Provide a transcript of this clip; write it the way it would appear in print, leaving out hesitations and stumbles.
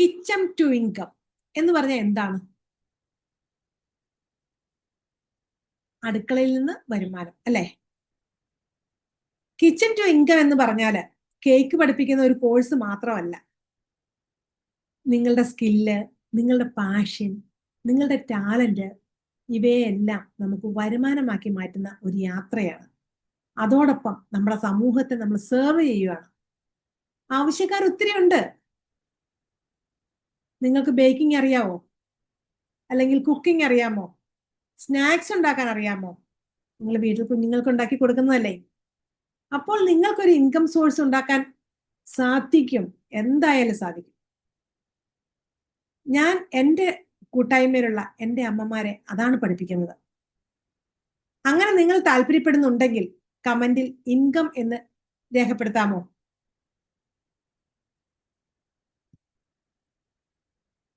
Kitchen to income എന്ന് പറഞ്ഞാൽ എന്താണ്? അടുക്കളയിൽ നിന്ന് വരുമാനം അല്ലേ? കിച്ചൺ ടു ഇൻകം എന്ന് പറഞ്ഞാല് കേക്ക് പഠിപ്പിക്കുന്ന ഒരു കോഴ്സ് മാത്രമല്ല. നിങ്ങളുടെ സ്കില്ല്, നിങ്ങളുടെ പാഷൻ, നിങ്ങളുടെ ടാലന്റ്, ഇവയെല്ലാം നമുക്ക് വരുമാനമാക്കി മാറ്റുന്ന ഒരു യാത്രയാണ്. അതോടൊപ്പം നമ്മുടെ സമൂഹത്തെ നമ്മൾ സെർവ് ചെയ്യുകയാണ്. ആവശ്യക്കാർ ഒത്തിരി ഉണ്ട്. നിങ്ങൾക്ക് ബേക്കിംഗ് അറിയാമോ? അല്ലെങ്കിൽ കുക്കിംഗ് അറിയാമോ? സ്നാക്സ് ഉണ്ടാക്കാൻ അറിയാമോ? നിങ്ങൾ വീട്ടിൽ കുഞ്ഞുങ്ങൾക്ക് ഉണ്ടാക്കി കൊടുക്കുന്നതല്ലേ? അപ്പോൾ നിങ്ങൾക്കൊരു ഇൻകം സോഴ്സ് ഉണ്ടാക്കാൻ സാധിക്കും, എന്തായാലും സാധിക്കും. ഞാൻ എൻ്റെ കൂട്ടായ്മയിലുള്ള എൻ്റെ അമ്മമാരെ അതാണ് പഠിപ്പിക്കുന്നത്. അങ്ങനെ നിങ്ങൾ താല്പര്യപ്പെടുന്നുണ്ടെങ്കിൽ കമന്റിൽ ഇൻകം എന്ന് രേഖപ്പെടുത്താമോ?